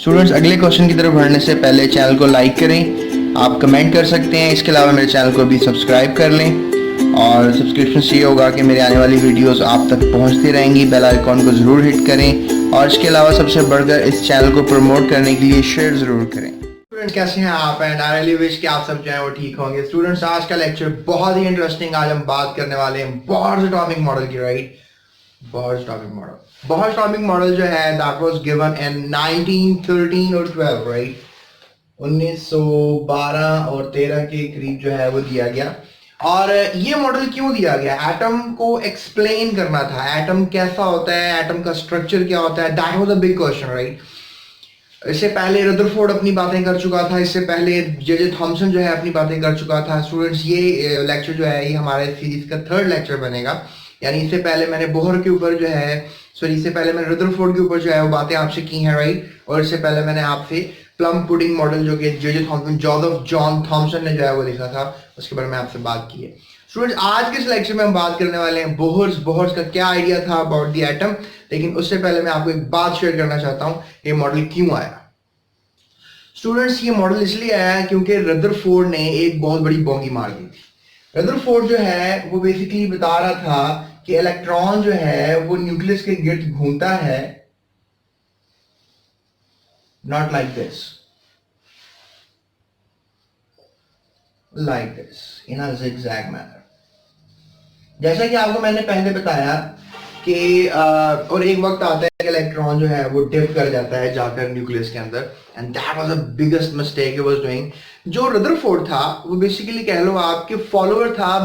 Students, अगले question की तरफ बढ़ने से पहले चैनल को लाइक करें, आप कमेंट कर सकते हैं। इसके अलावा मेरे चैनल को भी सब्सक्राइब कर लें और सब्सक्रिप्शन से ये होगा कि मेरे आने वाली वीडियोस आप तक पहुंचती रहेंगी। बेल आइकॉन को ज़रूर हिट करें और इसके अलावा सबसे बढ़कर इस चैनल को प्रमोट करने के लिए शेयर ज़रूर करें। स्टूडेंट, कैसे हैं आप? एंड आई रियली विश कि आप सब जो है वो ठीक होंगे। स्टूडेंट्स, आज का लेक्चर बहुत ही इंटरेस्टिंग। आज हम बात करने वाले हैं बोहर्स एटॉमिक मॉडल की, राइट? बोहर्स एटॉमिक मॉडल जो है दैट वाज गिवन इन 1913 और 12, राइट? 1912 और 13 के करीब जो है वो दिया गया। और ये मॉडल क्यों दिया गया? एटम को एक्सप्लेन करना था। एटम कैसा होता है, एटम का स्ट्रक्चर क्या होता है, that was a big question, right? इससे पहले रदरफोर्ड अपनी बातें कर चुका था, इससे पहले जे थॉमसन जो है अपनी बातें कर चुका था। स्टूडेंट्स, ये लेक्चर जो है ये हमारे सीरीज का 3rd लेक्चर बनेगा। यानी इससे पहले मैंने बोहर के ऊपर जो है, सॉरी, इससे पहले मैंने रदरफोर्ड के ऊपर जो है वो बातें आपसे की हैं, राइट? और इससे पहले मैंने आपसे प्लम पुडिंग मॉडल जो कि जे थॉमसन, जॉन थॉमसन ने जो है वो लिखा था, उसके बारे में आपसे बात की है। स्टूडेंट्स, आज के इस लेक्चर में हम बात करने वाले हैं बोहर्स का क्या आइडिया था अबाउट द एटम। लेकिन उससे पहले मैं आपको एक बात शेयर करना चाहता हूँ, ये मॉडल क्यों आया। स्टूडेंट्स, ये मॉडल इसलिए आया क्योंकि रदरफोर्ड ने एक बहुत बड़ी बोंगी मार दी थी। रदरफोर्ड जो है वो बेसिकली बता रहा था कि इलेक्ट्रॉन जो है वो न्यूक्लियस के गिर्द घूमता है, not like this, like this, in a zigzag manner. जैसा कि आपको मैंने पहले बताया कि और एक वक्त आता है कि इलेक्ट्रॉन जो है वो डिप कर जाता है जाकर न्यूक्लियस के अंदर, and that was the biggest mistake he was doing. जो रदरफोर्ड था वो बेसिकली कह लो आपके फॉलोअर था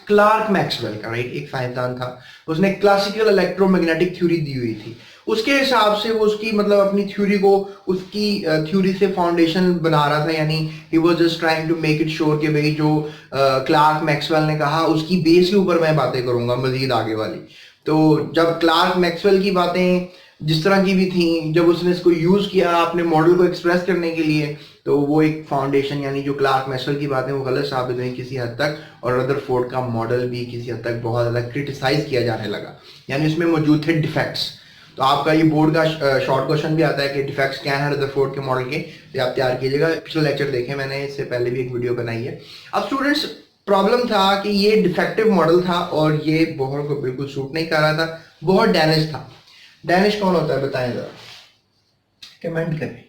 क्लार्क मैक्सवेल का, राइट? एक साइंसदान था, उसने क्लासिकल इलेक्ट्रोमैग्नेटिक थ्योरी दी हुई थी। उसके हिसाब से वो उसकी मतलब अपनी थ्योरी को उसकी थ्योरी से फाउंडेशन बना रहा था। यानी he was just trying to make it sure कि भाई जो क्लार्क मैक्सवेल ने कहा उसकी बेस के ऊपर मैं बातें करूंगा मजीद आगे वाली। तो जब क्लार्क मैक्सवेल की बातें जिस तरह की भी थी, जब उसने इसको यूज किया अपने मॉडल को एक्सप्रेस करने के लिए, तो वो एक फाउंडेशन यानी जो क्लार्क मैक्सवेल की बातें वो गलत साबित हुई किसी हद तक, और रदरफोर्ड का मॉडल भी किसी हद तक बहुत ज़्यादा क्रिटिसाइज किया जाने लगा। यानी उसमें मौजूद थे डिफेक्ट्स। तो आपका ये बोर्ड का शॉर्ट क्वेश्चन भी आता है कि डिफेक्ट्स क्या है रदरफोर्ड के मॉडल के, तो आप तैयार कीजिएगा। पिछले लेक्चर देखें, मैंने इससे पहले भी एक वीडियो बनाई है। अब स्टूडेंट्स, प्रॉब्लम था कि ये डिफेक्टिव मॉडल था और ये बोहर को बिल्कुल सूट नहीं कर रहा था, बहुत डैमेज था। डैनिश कौन होता है बताएं जरा, कमेंट करें।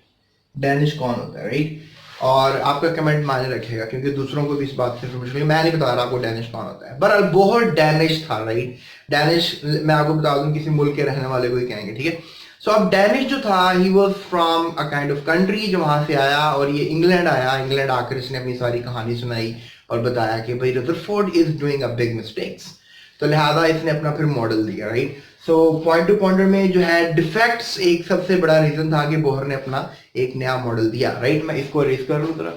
डैनिश कौन होता है, राइट? और आपका कमेंट मायने रखेगा क्योंकि दूसरों को भी इस बात से इंफॉर्मेशन, मैं नहीं बता रहा आपको डैनिश कौन होता है, बहरहाल बहुत डैनिश था, राइट? डैनिश मैं आपको बता दूं किसी मुल्क के रहने वाले को ही कहेंगे, ठीक है? सो अब डैनिश जो था he was from a kind of country जो वहां से आया और ये इंग्लैंड आया। इंग्लैंड आकर इसने अपनी सारी कहानी सुनाई और बताया कि भाई Rutherford is doing a big mistakes, तो लिहाजा इसने अपना फिर मॉडल दिया, right? So point two pointer में जो है डिफेक्ट्स एक सबसे बड़ा रीजन था कि बोहर ने अपना एक नया मॉडल दिया, राइट? मैं इसको रेस कर लूं जरा।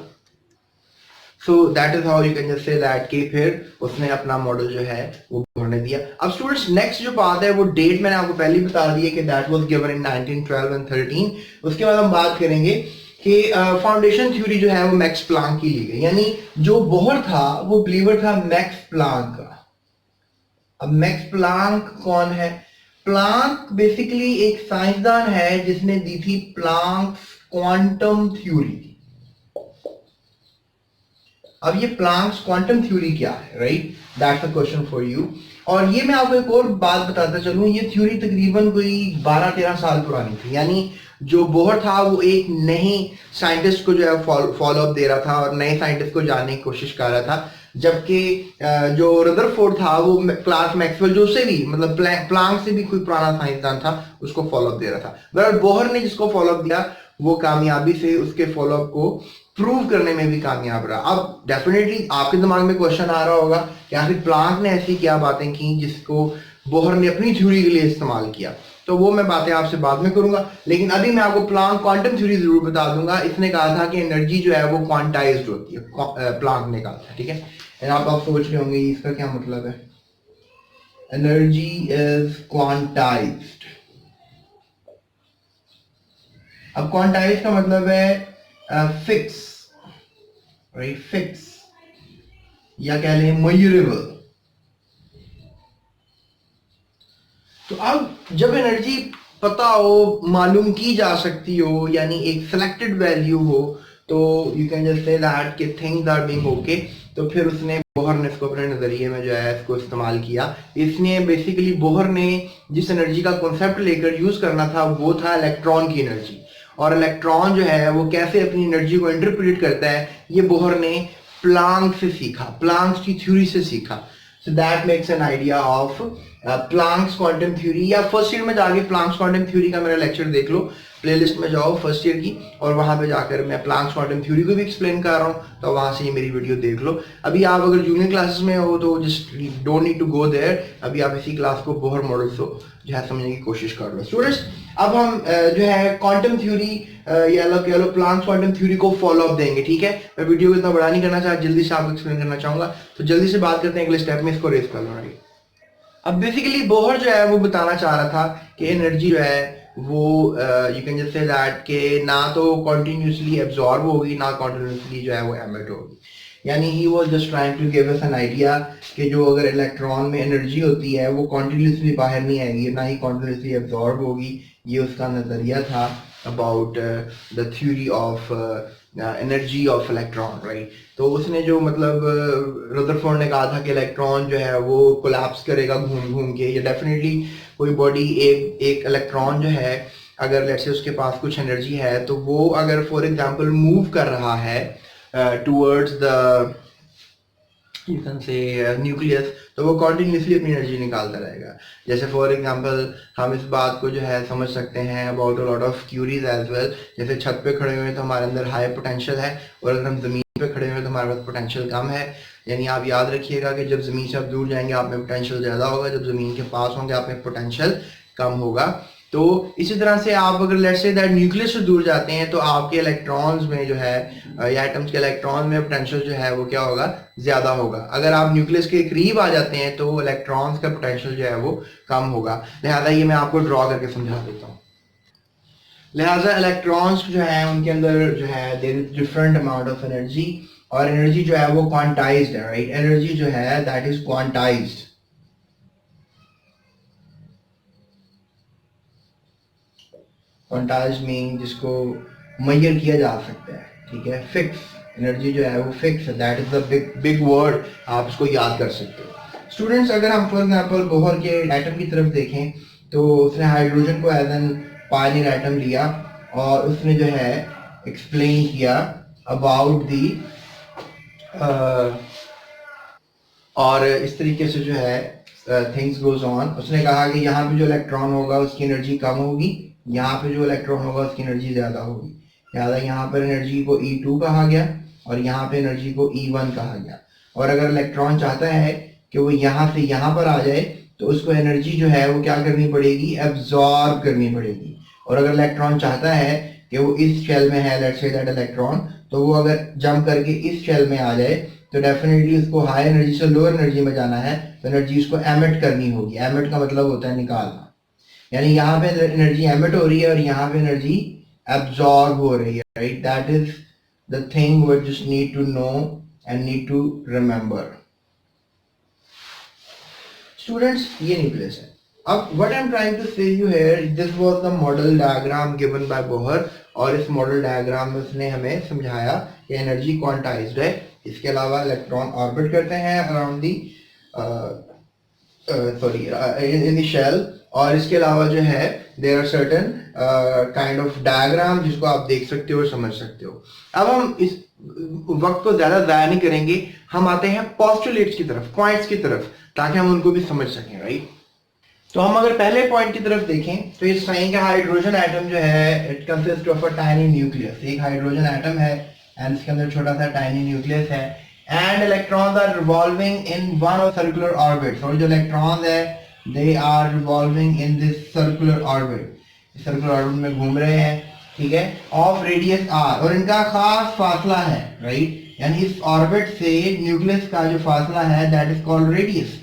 So that is how you can just say that कि फिर उसने अपना मॉडल जो है वो बोहर ने दिया। अब स्टूडेंट्स, नेक्स्ट जो बात है वो डेट मैंने आपको पहले ही बता दी है कि that was given in 1912 and 13। उसके बाद हम बात करेंगे कि फाउंडेशन थ्योरी जो है वो मैक्स प्लांक की ली गई। यानी जो बोहर था वो बिलीवर था मैक्स प्लांक का। अब मैक्स प्लांक कौन है? प्लांक बेसिकली एक साइंसदान है जिसने दी थी प्लांक्स क्वांटम थ्योरी। अब ये प्लांक्स क्वांटम थ्योरी क्या है, right? That's a question for you. और ये मैं आपको एक और बात बताता चलूं, ये थ्योरी तकरीबन कोई 12-13 साल पुरानी थी। यानी जो बोहर था वो एक नए साइंटिस्ट को जो है फॉलो अप दे रहा था और नए साइंटिस्ट को जानने की कोशिश कर रहा था, जबकि जो रदरफोर्ड था वो क्लार्क मैक्सवेल जो से भी मतलब प्लांक से भी कोई पुराना साइंसदान था उसको फॉलो अप दे रहा था। बहरहाल बोहर ने जिसको फॉलो अप दिया वो कामयाबी से उसके फॉलो अप को प्रूव करने में भी कामयाब रहा। अब डेफिनेटली आपके दिमाग में क्वेश्चन आ रहा होगा कि आखिर प्लांक ने ऐसी क्या बातें की जिसको बोहर ने अपनी थ्योरी के लिए इस्तेमाल किया। तो वो मैं बातें आपसे बाद में करूंगा, लेकिन अभी मैं आपको प्लांक क्वांटम थ्योरी जरूर बता दूंगा। इसने कहा था कि एनर्जी जो है वो क्वांटाइज्ड होती है, प्लांक ने कहा था, ठीक है? आप सोच रहे होंगे इसका क्या मतलब है, एनर्जी इज क्वांटाइज्ड। अब क्वांटाइज का मतलब है फिक्स, राइट? फिक्स या कह लें मेजरेबल। तो अब जब एनर्जी पता हो, मालूम की जा सकती हो, यानी एक सिलेक्टेड वैल्यू हो, तो you can just say that कि थिंग्स आर बीइंग ओके। तो फिर उसने बोहर ने इसको अपने नजरिए में जो है इसको इस्तेमाल किया। इसने बेसिकली बोहर ने जिस एनर्जी का कॉन्सेप्ट लेकर यूज करना था वो था इलेक्ट्रॉन की एनर्जी, और इलेक्ट्रॉन जो है वो कैसे अपनी एनर्जी को इंटरप्रेट करता है ये बोहर ने प्लांक से सीखा, प्लांक्स की थ्योरी से सीखा। So that makes an idea of Planck's quantum theory. या फर्स्ट ईयर में जाके प्लांक्स क्वांटम थ्योरी का मेरा लेक्चर देख लो, प्लेलिस्ट में जाओ फर्स्ट ईयर की, और वहां पे जाकर मैं प्लांक्स क्वांटम थ्योरी को भी एक्सप्लेन कर रहा हूँ, तो वहां से ये मेरी वीडियो देख लो। अभी आप अगर जूनियर क्लासेस में हो तो just don't need to go there, अभी आप इसी क्लास को बोहर मॉडल से जो है समझने की कोशिश कर लो। स्टूडेंट्स, अब हम जो है क्वांटम थ्योरी या कह लो प्लांक्स क्वांटम थ्योरी को फॉलो अप देंगे, ठीक है। मैं वीडियो को इतना बड़ा नहीं करना चाहता, जल्दी से आपको एक्सप्लेन करना चाहूंगा, तो जल्दी से बात करते हैं अगले स्टेप में, इसको रेस कर लो। राइट, अब बेसिकली बोहर जो है वो बताना चाह रहा था कि एनर्जी जो है वो you can just say that कि ना तो कॉन्टिन्यूसली एब्जॉर्ब होगी, ना कॉन्टिन्यूसली जो है वो एमिट होगी। यानी he was just trying to give us an idea कि जो अगर इलेक्ट्रॉन में एनर्जी होती है वो कॉन्टिन्यूसली बाहर नहीं आएगी, ना ही कॉन्टिन्यूसली एब्जॉर्ब होगी। ये उसका नजरिया था about the theory of energy of electron, right. तो उसने जो मतलब रदरफोर्ड ने कहा था कि इलेक्ट्रॉन जो है वो कोलैप्स करेगा घूम घूम के, ये डेफिनेटली कोई बॉडी एक इलेक्ट्रॉन जो है अगर लेट्स से उसके पास कुछ एनर्जी है तो वो अगर फॉर एग्जांपल मूव कर रहा है towards the you can say nucleus, तो वो कॉन्टिन्यूसली अपनी एनर्जी निकालता रहेगा। जैसे फॉर एग्जांपल हम इस बात को जो है समझ सकते हैं about a lot of queries as well. जैसे छत पे खड़े हुए तो हमारे अंदर हाई पोटेंशियल है, और अगर हम जमीन पे खड़े हुए तो हमारे पास पोटेंशियल कम है। यानी आप याद रखिएगा कि जब जमीन से आप दूर जाएंगे आप में पोटेंशियल ज़्यादा होगा, जब जमीन के पास होंगे आप में पोटेंशियल कम होगा। तो इसी तरह से आप अगर लेट्स से दैट न्यूक्लियस से दूर जाते हैं तो आपके इलेक्ट्रॉन्स में जो है या एटम्स के इलेक्ट्रॉन में पोटेंशियल जो है वो क्या होगा, ज्यादा होगा। अगर आप न्यूक्लियस के करीब आ जाते हैं तो इलेक्ट्रॉन्स का पोटेंशियल जो है वो कम होगा। लिहाजा ये मैं आपको ड्रॉ करके समझा देता हूँ। लिहाजा इलेक्ट्रॉन्स जो है उनके अंदर जो है there is different amount of energy, और एनर्जी जो है वो क्वांटाइज्ड है, राइट। एनर्जी जो है that is quantized. Quantize mean जिसको मेजर किया जा सकता है, ठीक है। फिक्स एनर्जी जो है वो फिक्स है, that is the big word, आप इसको याद कर सकते हो। स्टूडेंट्स, अगर हम फॉर एग्जांपल बोहर के एटम की तरफ देखें तो उसने हाइड्रोजन को एज एन पायनियर एटम लिया और उसने जो है एक्सप्लेन किया अबाउट दी और इस तरीके से जो है थिंग्स गोज ऑन। उसने कहा कि यहाँ पे जो इलेक्ट्रॉन होगा उसकी एनर्जी कम होगी, यहाँ पे जो इलेक्ट्रॉन होगा उसकी एनर्जी ज्यादा होगी। लिहाजा यहाँ पर एनर्जी को E2 कहा गया और यहाँ पे एनर्जी को E1 कहा गया। और अगर इलेक्ट्रॉन चाहता है कि वो यहाँ से यहाँ पर आ जाए तो उसको एनर्जी जो है वो क्या करनी पड़ेगी, एब्जॉर्ब करनी पड़ेगी। और अगर इलेक्ट्रॉन चाहता है कि वो इस शेल में है, लेट्स से दैट इलेक्ट्रॉन, तो वो अगर जंप करके इस शेल में आ जाए तो डेफिनेटली उसको हाई एनर्जी से लोअर एनर्जी में जाना है, तो एनर्जी उसको एमिट करनी होगी। एमिट का मतलब होता है निकालना, यानी यहाँ पे एनर्जी एमिट हो रही है और यहाँ पे एनर्जी एब्जॉर्ब हो रही है, right. That is the thing we just need to know and need to remember. Students, ये न्यूक्लियस है। अब what I am trying to say you here, this was the model diagram given by Bohr, और इस model diagram में उसने हमें समझाया कि एनर्जी क्वांटाइज्ड है। इसके अलावा इलेक्ट्रॉन ऑर्बिट करते हैं around the sorry in the shell, और इसके अलावा जो है there are certain kind of diagram जिसको आप देख सकते हो और समझ सकते हो। अब हम इस वक्त को ज्यादा जाया नहीं करेंगे, हम आते हैं पोस्टुलेट्स की तरफ, पॉइंट्स की तरफ, ताकि हम उनको भी समझ सकें, राइट। तो हम अगर पहले पॉइंट की तरफ देखें तो इस साइन का हाइड्रोजन एटम जो है it consist of a tiny nucleus. एक हाइड्रोजन एटम है एंड इसके अंदर छोटा सा टाइनी न्यूक्लियस है, and electrons are revolving in one of circular orbits. और जो इलेक्ट्रॉन्स है they are revolving in this circular orbit, circular orbit में घूम रहे हैं, ठीक है, ऑफ रेडियस r, और इनका खास फासला है, राइट। यानी इस ऑर्बिट से न्यूक्लियस का जो फासला है दैट इज कॉल्ड रेडियस,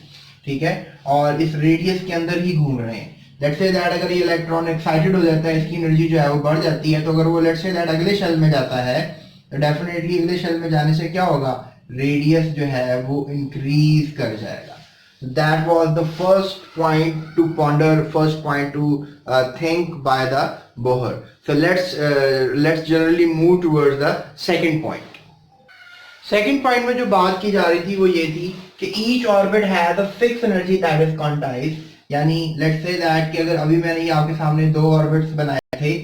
ठीक है, और इस रेडियस के अंदर ही घूम रहे हैं। लेट्स से दैट अगर ये इलेक्ट्रॉन एक्साइटेड हो जाता है, इसकी एनर्जी जो है वो बढ़ जाती है, तो अगर वो लेट्स से दैट अगले शेल में जाता है तो डेफिनेटली अगले शेल में जाने से क्या होगा, रेडियस जो है वो इंक्रीज कर जाएगा। That was the first point to ponder, first point to think by the Bohr. So let's generally move towards the second point. Second point में जो बात की जा रही थी वो ये थी कि each orbit has a fix energy that is quantized, यानी लेट्स से दैट कि अगर अभी मैंने ये आपके सामने दो ऑर्बिट्स बनाए थे,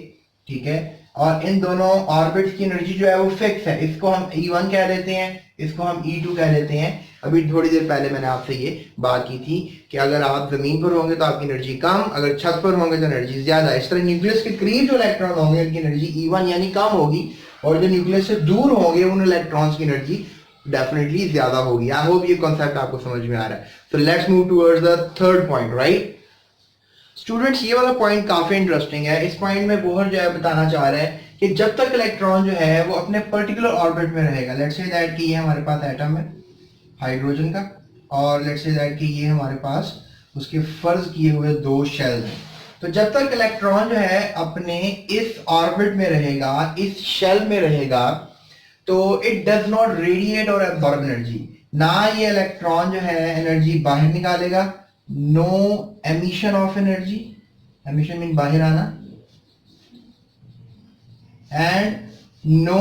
ठीक है, और इन दोनों ऑर्बिट्स की एनर्जी जो है वो फिक्स है, इसको हम E1 कह देते हैं, इसको हम E2 कह देते हैं। अभी थोड़ी देर पहले मैंने आपसे ये बात की थी कि अगर आप जमीन पर होंगे तो आपकी एनर्जी कम, अगर छत पर होंगे तो एनर्जी ज्यादा। इस तरह न्यूक्लियस के करीब जो इलेक्ट्रॉन होंगे उनकी एनर्जी E1 यानी कम होगी, और जो न्यूक्लियस से दूर होंगे उन इलेक्ट्रॉन्स की एनर्जी डेफिनेटली ज्यादा होगी। आई होप ये कॉन्सेप्ट आपको समझ में आ रहा है। So let's move towards the third point, right students. ये वाला पॉइंट काफी इंटरेस्टिंग है। इस पॉइंट में बोहर जो है बताना चाह रहे हैं कि जब तक इलेक्ट्रॉन जो है वो अपने पर्टिकुलर ऑर्बिट में रहेगा, लेट्स से दैट कि ये हमारे पास एटम है हाइड्रोजन का, और लेट्स से दैट कि ये हमारे पास उसके फर्ज किए हुए दो शेल्स हैं, तो जब तक इलेक्ट्रॉन जो है अपने इस ऑर्बिट में रहेगा, इस शेल में रहेगा, तो इट डज नॉट रेडिएट और एब्जॉर्ब एनर्जी। ना ये इलेक्ट्रॉन जो है एनर्जी बाहर निकालेगा, no emission of energy, emission mean बाहर आना, and no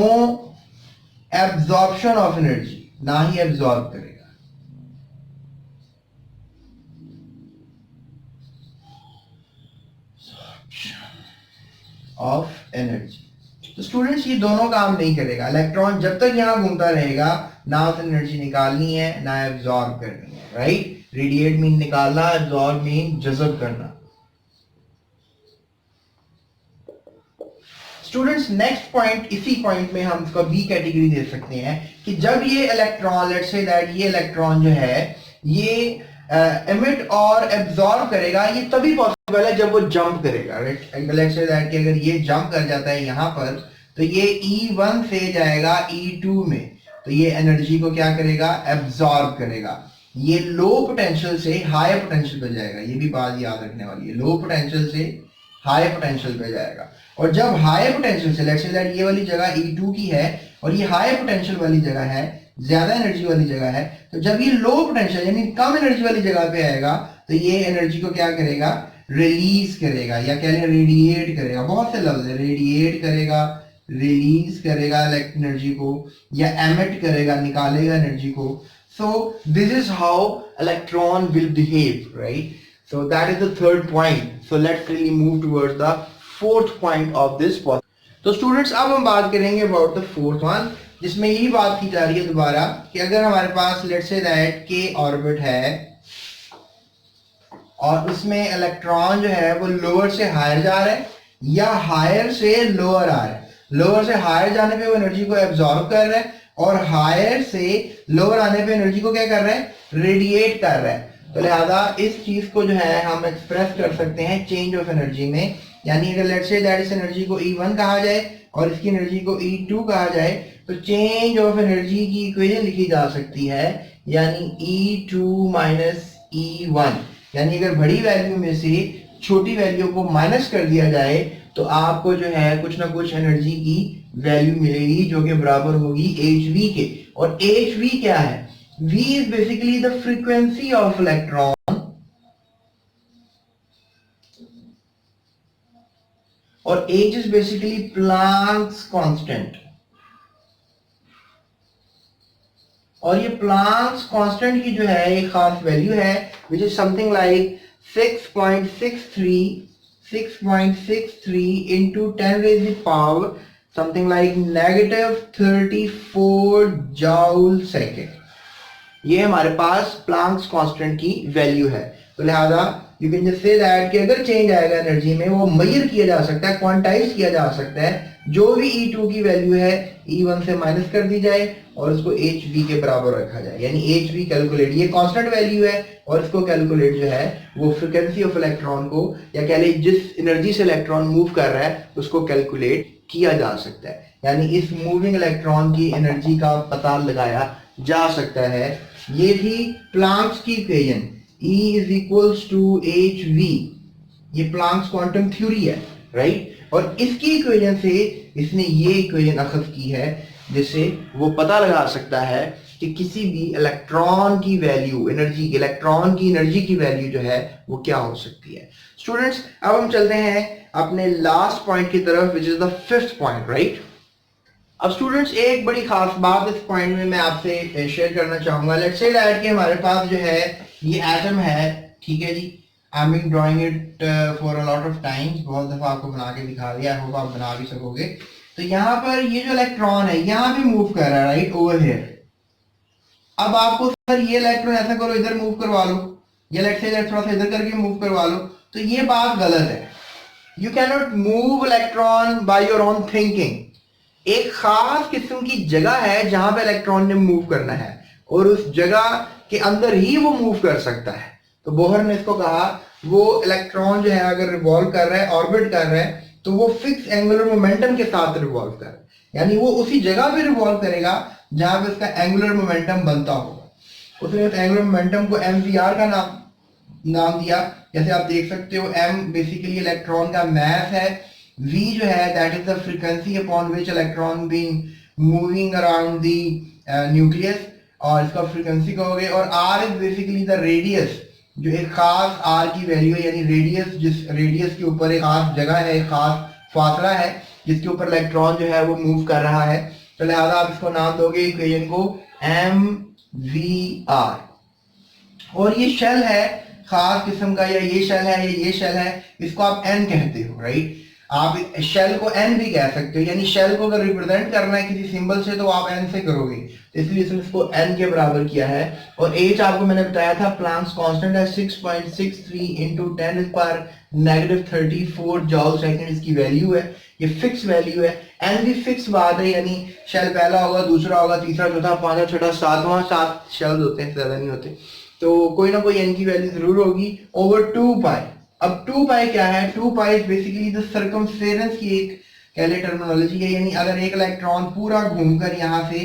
absorption of energy, ना ही एब्जॉर्ब करेगा। Of energy. तो स्टूडेंट्स ये दोनों काम नहीं करेगा। इलेक्ट्रॉन जब तक यहां घूमता रहेगा, ना उसे एनर्जी निकालनी है ना एब्जॉर्ब करनी है, राइट। रेडिएट मीन निकालना, एब्जॉर्ब मीन जज़ब करना। स्टूडेंट्स नेक्स्ट पॉइंट, इसी पॉइंट में हम इसको बी कैटेगरी दे सकते हैं कि जब ये इलेक्ट्रॉन, लेट्स से दैट ये इलेक्ट्रॉन जो है ये एमिट और एब्जॉर्ब करेगा, ये तभी पॉसिबल है जब वो जंप करेगा, राइट। लेट्स से दैट कि अगर ये जंप कर जाता है यहां पर, तो ये E1 से जाएगा E2 में, तो ये एनर्जी को क्या करेगा, एब्जॉर्ब करेगा। ये लो पोटेंशियल से हाई पोटेंशियल पे जाएगा, ये भी बात याद रखने वाली है, लो पोटेंशियल से हाई पोटेंशियल पे जाएगा। और जब हाई पोटेंशियल से, लेट्स से दैट ये वाली जगह E2 की है और ये हाई पोटेंशियल वाली जगह है, ज्यादा एनर्जी वाली जगह है, तो जब ये लो पोटेंशियल यानी कम एनर्जी वाली जगह पे आएगा, तो ये एनर्जी को क्या करेगा, रिलीज करेगा, या कह लें रेडिएट करेगा। बहुत से लफ्ज है, रेडिएट करेगा, रिलीज करेगा एनर्जी को, या एमिट करेगा, निकालेगा एनर्जी को। So this is how electron will behave, right. So that is the third point. So let's really move towards the fourth point of this point. तो स्टूडेंट्स अब हम बात करेंगे अबाउट द फोर्थ वन, जिसमें यही बात की जा रही है दोबारा कि अगर हमारे पास लेट्स से दैट के ऑर्बिट है और उसमें इलेक्ट्रॉन जो है वो लोअर से हायर जा रहा है या हायर से लोअर आ रहा है। लोअर से हायर जाने पे वो एनर्जी को एब्जॉर्ब कर रहा है, और हायर से लोअर आने पे एनर्जी को क्या कर रहा है, रेडिएट कर रहा है। तो लिहाजा इस चीज को जो है हम एक्सप्रेस कर सकते हैं चेंज ऑफ एनर्जी में। यानी अगर लेट्स से दैट इस एनर्जी को E1 कहा जाए और इसकी एनर्जी को E2 कहा जाए, तो चेंज ऑफ एनर्जी की इक्वेशन लिखी जा सकती है, यानी E2 माइनस E1। यानी अगर बड़ी वैल्यू में से छोटी वैल्यू को माइनस कर दिया जाए तो आपको जो है कुछ ना कुछ एनर्जी की वैल्यू मिलेगी जो कि बराबर होगी hv के। और hv क्या है, v is basically the frequency of electron, और h is basically Planck's constant. और ये प्लांक्स कांस्टेंट की जो है एक खास वैल्यू है, which is something like 6.63 into 10 raised to the power something like -34 joule second। ये हमारे पास प्लांक्स कांस्टेंट की वैल्यू है। तो लिहाजा you can just say that कि अगर चेंज आएगा एनर्जी में, वो मेजर किया जा सकता है, क्वांटाइज किया जा सकता है। जो भी E2 की वैल्यू है E1 से माइनस कर दी जाए और उसको hv के बराबर रखा जाए, यानी hv कैलकुलेट, ये कांस्टेंट वैल्यू है और इसको कैलकुलेट जो है वो फ्रीक्वेंसी ऑफ इलेक्ट्रॉन को, या कह लें जिस एनर्जी से इलेक्ट्रॉन मूव कर रहा है उसको कैलकुलेट किया जा सकता है। यानी इस मूविंग इलेक्ट्रॉन की एनर्जी का पता लगाया जा सकता है। ये थी प्लांक्स की equation, E is equals to hv। ये प्लांक्स क्वांटम थ्योरी है, राइट। और इसकी इक्वेशन से इसने ये इक्वेशन अखज़ की है जिससे वो पता लगा सकता है कि किसी भी इलेक्ट्रॉन की वैल्यू, इलेक्ट्रॉन की एनर्जी की वैल्यू जो है वो क्या हो सकती है। स्टूडेंट्स, अब हम चलते हैं अपने लास्ट पॉइंट की तरफ, which is the fifth point, right. अब स्टूडेंट्स, एक बड़ी खास बात इस पॉइंट में मैं आपसे शेयर करना चाहूंगा। लेट्स से दैट कि हमारे पास जो है ये एटम है, ठीक है जी। I am drawing it for a lot of times, बहुत दफा आपको बना के दिखा दिया, आई होप आप बना भी सकोगे। तो यहाँ पर ये जो इलेक्ट्रॉन है यहाँ पे मूव कर रहा है, राइट, ओवर हियर। अब आपको सर ये इलेक्ट्रॉन ऐसा करो, इधर मूव करवा लो, ये लेट्स से थोड़ा सा इधर करके मूव करवा लो, तो ये बात गलत है। You can not move electron by your own thinking. एक खास किस्म की जगह है जहां पे इलेक्ट्रॉन ने मूव करना है और उस जगह के अंदर ही वो मूव कर सकता है। तो बोहर ने इसको कहा, वो इलेक्ट्रॉन जो है अगर रिवॉल्व कर रहा है, ऑर्बिट कर रहा है, तो वो फिक्स एंगुलर मोमेंटम के साथ रिवॉल्व कर रहा है, यानी वो उसी जगह पे रिवॉल्व करेगा जहां पे उसका एंगुलर मोमेंटम बनता होगा। उसने उस एंगुलर मोमेंटम को mvr का नाम दिया। जैसे आप देख सकते हो, m बेसिकली इलेक्ट्रॉन का मास है, v जो है that is the frequency upon which electron being moving around the nucleus, और इसका फ्रीक्वेंसी कहोगे, और r is basically the radius, जो एक खास r की वैल्यू है, यानी रेडियस, जिस रेडियस के ऊपर एक खास जगह है, एक खास फासला है जिसके ऊपर इलेक्ट्रॉन जो है वो मूव कर रहा है। तो लिहाजा आप इसको नाम दोगे इक्वेशन को mvr। और ये शेल है खास किस्म का, या ये शेल है या ये शेल है, इसको आप n कहते हो, राइट। आप शेल को n भी कह सकते हो, यानी शेल को अगर रिप्रेजेंट करना है किसी सिंबल से तो आप n से करोगे, तो इसलिए इसने इसको n के बराबर किया है। और h आपको मैंने बताया था प्लैंक्स कांस्टेंट है 6.63 इंटू 10⁻⁻34 जॉल सेकंड इसकी वैल्यू है, ये फिक्स वैल्यू है। n भी फिक्स बात है, यानी शेल पहला होगा, दूसरा होगा, तीसरा, चौथा, पांचवा, छठा, सातवां, 7 शेल्स होते हैं, ज्यादा नहीं होते, तो कोई ना कोई n की वैल्यू जरूर होगी ओवर 2 पाई। अब 2 पाई क्या है? 2 pi is basically the circumference की एक कह ले टर्मिनोलॉजी है, यानी अगर एक इलेक्ट्रॉन पूरा घूमकर यहाँ से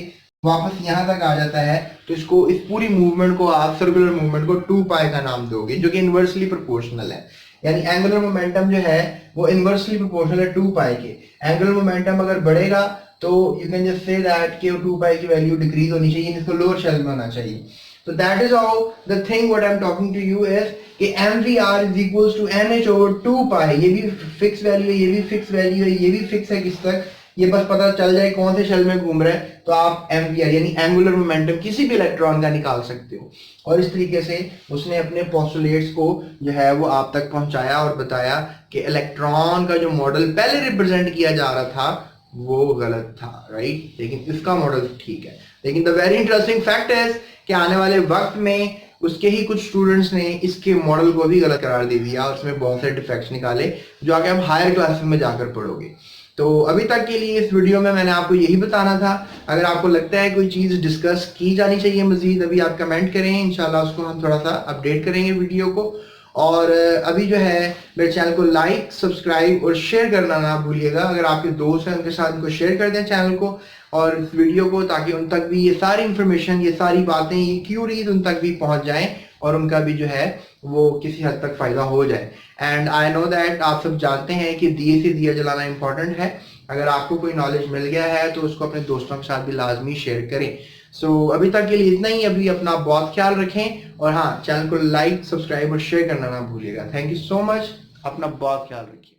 वापस यहाँ तक आ जाता है तो इसको, इस पूरी मूवमेंट को आप, सर्कुलर मूवमेंट को 2 पाई का नाम दोगे, जो कि इनवर्सली प्रोपोर्शनल है। यानी एंगुलर मोमेंटम जो है वो इनवर्सली प्रोपोर्शनल है 2 पाई के। एंगुलर मोमेंटम अगर बढ़ेगा तो you can just say that कि 2 पाई की वैल्यू डिक्रीज होनी चाहिए, इसको लोअर शेल में होना चाहिए। So that is how the thing what I'm talking to you is कि mvr is equals to nh over 2 pi। ये भी फिक्स वैल्यू है, ये भी फिक्स वैल्यू है, ये भी फिक्स है, किस तक, ये बस पता चल जाए कौन से शेल में घूम रहा है तो आप mvr यानी एंगुलर मोमेंटम किसी भी इलेक्ट्रॉन का निकाल सकते हो। और इस तरीके से उसने अपने पोस्टुलेट्स को जो है वो आप तक पहुंचाया और बताया कि इलेक्ट्रॉन का जो मॉडल पहले रिप्रेजेंट किया जा रहा था वो गलत था, राइट, लेकिन इसका मॉडल ठीक है। लेकिन the very interesting fact is कि आने वाले वक्त में उसके ही कुछ स्टूडेंट्स ने इसके मॉडल को भी गलत करार दे दिया और उसमें बहुत सारे डिफेक्ट्स निकाले जो आगे हम हायर क्लासेस में जाकर पढ़ोगे। तो अभी तक के लिए इस वीडियो में मैंने आपको यही बताना था। अगर आपको लगता है कोई चीज़ डिस्कस की जानी चाहिए मजीद, अभी आप कमेंट करें, इंशाल्लाह उसको हम थोड़ा सा अपडेट करेंगे वीडियो को। और अभी जो है मेरे चैनल को लाइक, सब्सक्राइब और शेयर करना ना भूलिएगा। अगर आपके दोस्त हैं उनके साथ उनको शेयर कर दें चैनल को और इस वीडियो को, ताकि उन तक भी ये सारी इंफॉर्मेशन, ये सारी बातें, ये क्यूरीज उन तक भी पहुंच जाएं और उनका भी जो है वो किसी हद तक फायदा हो जाए। एंड आई नो दैट आप सब जानते हैं कि दिए से दिया जलाना इंपॉर्टेंट है। अगर आपको कोई नॉलेज मिल गया है तो उसको अपने दोस्तों के साथ भी लाजमी शेयर करें। सो अभी तक के लिए इतना ही। अभी अपना बहुत ख्याल रखें और हाँ, चैनल को लाइक, सब्सक्राइब और शेयर करना ना भूलिएगा। थैंक यू सो मच, अपना बहुत ख्याल रखिए।